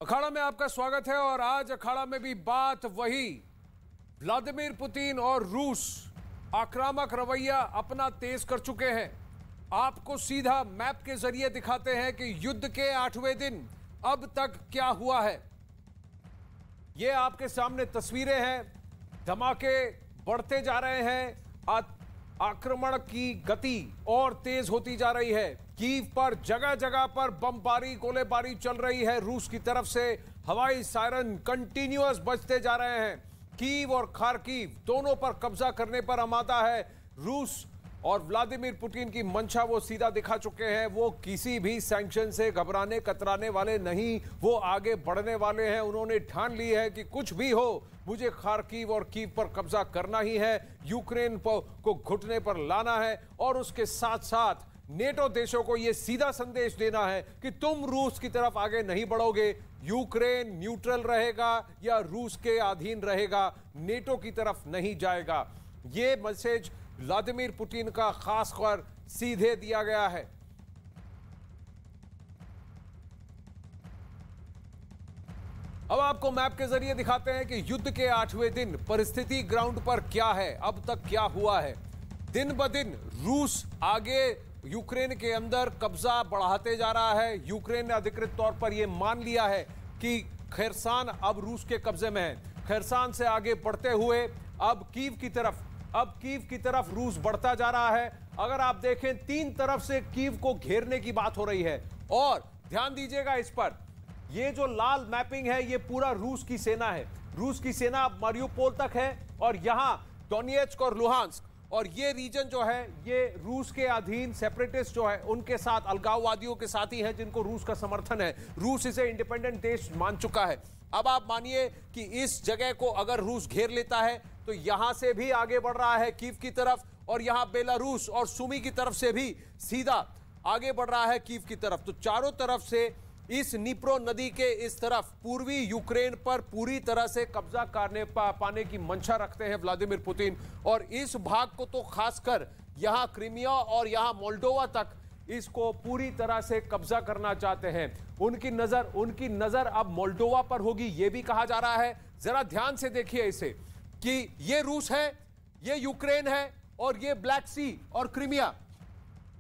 अखाड़ा में आपका स्वागत है और आज अखाड़ा में भी बात वही व्लादिमीर पुतिन और रूस आक्रामक रवैया अपना तेज कर चुके हैं। आपको सीधा मैप के जरिए दिखाते हैं कि युद्ध के 8वें दिन अब तक क्या हुआ है। ये आपके सामने तस्वीरें हैं। धमाके बढ़ते जा रहे हैं, आक्रमण की गति और तेज होती जा रही है। कीव पर जगह जगह पर बमबारी गोलेबारी चल रही है। रूस की तरफ से हवाई सायरन कंटिन्यूअस बजते जा रहे हैं। कीव और खार्किव दोनों पर कब्जा करने पर आमादा है रूस और व्लादिमीर पुतिन की मंशा वो सीधा दिखा चुके हैं। वो किसी भी सैंक्शन से घबराने कतराने वाले नहीं, वो आगे बढ़ने वाले हैं। उन्होंने ठान ली है कि कुछ भी हो मुझे खार्किव और कीव पर कब्जा करना ही है, यूक्रेन को घुटने पर लाना है और उसके साथ साथ नेटो देशों को यह सीधा संदेश देना है कि तुम रूस की तरफ आगे नहीं बढ़ोगे। यूक्रेन न्यूट्रल रहेगा या रूस के अधीन रहेगा, नेटो की तरफ नहीं जाएगा। यह मैसेज व्लादिमीर पुतिन का खासकर सीधे दिया गया है। अब आपको मैप के जरिए दिखाते हैं कि युद्ध के 8वें दिन परिस्थिति ग्राउंड पर क्या है, अब तक क्या हुआ है। दिन ब दिन रूस आगे यूक्रेन के अंदर कब्जा बढ़ाते जा रहा है। यूक्रेन ने अधिकृत तौर पर यह मान लिया है कि खैरसान अब रूस के कब्जे में है। खैरसान से आगे बढ़ते हुए अब कीव की तरफ रूस बढ़ता जा रहा है। अगर आप देखें, तीन तरफ से कीव को घेरने की बात हो रही है और ध्यान दीजिएगा इस पर, ये जो लाल मैपिंग है ये पूरा रूस की सेना है। रूस की सेना अब मारियुपोल तक है और यहां डोनेट्स्क और लुहांस्क और ये रीजन जो है ये रूस के अधीन सेपरेटिस्ट जो है उनके साथ, अलगाववादियों के साथ ही है जिनको रूस का समर्थन है। रूस इसे इंडिपेंडेंट देश मान चुका है। अब आप मानिए कि इस जगह को अगर रूस घेर लेता है तो यहां से भी आगे बढ़ रहा है कीव की तरफ और यहां बेलारूस और सुमी की तरफ से भी सीधा आगे बढ़ रहा है कीव की तरफ। तो चारों तरफ से इस निप्रो नदी के इस तरफ पूर्वी यूक्रेन पर पूरी तरह से कब्जा करने पाने की मंशा रखते हैं व्लादिमीर पुतिन। और इस भाग को तो खासकर यहां क्रीमिया और यहां मोल्डोवा तक इसको पूरी तरह से कब्जा करना चाहते हैं। उनकी नजर अब मोल्डोवा पर होगी, यह भी कहा जा रहा है। जरा ध्यान से देखिए इसे कि ये रूस है, ये यूक्रेन है और ये ब्लैक सी और क्रीमिया।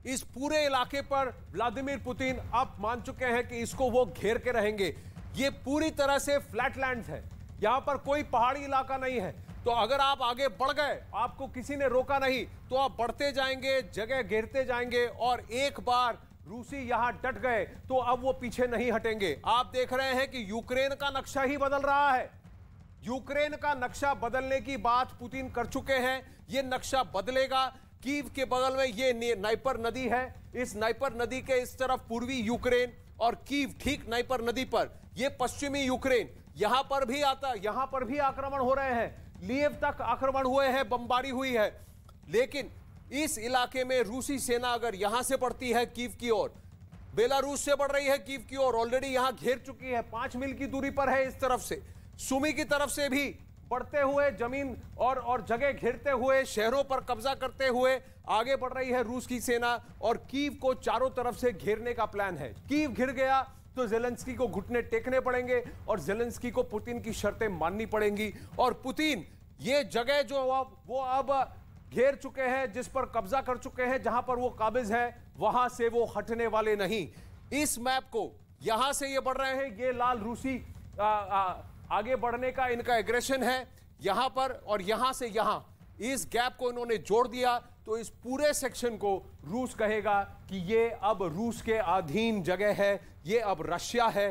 इस पूरे इलाके पर व्लादिमीर पुतिन अब मान चुके हैं कि इसको वो घेर के रहेंगे। ये पूरी तरह से फ्लैटलैंड्स है, यहां पर कोई पहाड़ी इलाका नहीं है। तो अगर आप आगे बढ़ गए, आपको किसी ने रोका नहीं, तो आप बढ़ते जाएंगे, जगह घेरते जाएंगे और एक बार रूसी यहां डट गए तो अब वो पीछे नहीं हटेंगे। आप देख रहे हैं कि यूक्रेन का नक्शा ही बदल रहा है। यूक्रेन का नक्शा बदलने की बात पुतिन कर चुके हैं। यह नक्शा बदलेगा। कीव के बगल में ये नाइपर नदी है, इस नाइपर नदी के इस तरफ पूर्वी यूक्रेन और कीव ठीक नाइपर नदी पर ये पश्चिमी यूक्रेन। यहां पर भी आक्रमण हो रहे हैं। लीव तक आक्रमण हुए हैं, बमबारी हुई है। लेकिन इस इलाके में रूसी सेना अगर यहां से बढ़ती है कीव की ओर, बेलारूस से बढ़ रही है कीव की ओर, ऑलरेडी यहां घेर चुकी है, 5 मील की दूरी पर है इस तरफ से। सुमी की तरफ से भी बढ़ते हुए जमीन और जगह घेरते हुए, शहरों पर कब्जा करते हुए आगे बढ़ रही है रूस की सेना और कीव को चारों तरफ से घेरने का प्लान है। कीव घिर गया तो ज़ेलेंस्की को घुटने टेकने पड़ेंगे और ज़ेलेंस्की को पुतिन की शर्तें माननी पड़ेंगी। और पुतिन ये जगह जो वो अब घेर चुके हैं, जिस पर कब्जा कर चुके हैं, जहां पर वो काबिज है, वहां से वो हटने वाले नहीं। इस मैप को यहां से ये बढ़ रहे हैं, ये लाल रूसी आगे बढ़ने का इनका एग्रेशन है यहां पर, और यहां से यहां इस गैप को इन्होंने जोड़ दिया तो इस पूरे सेक्शन को रूस कहेगा कि ये अब रूस के अधीन जगह है, ये अब रशिया है।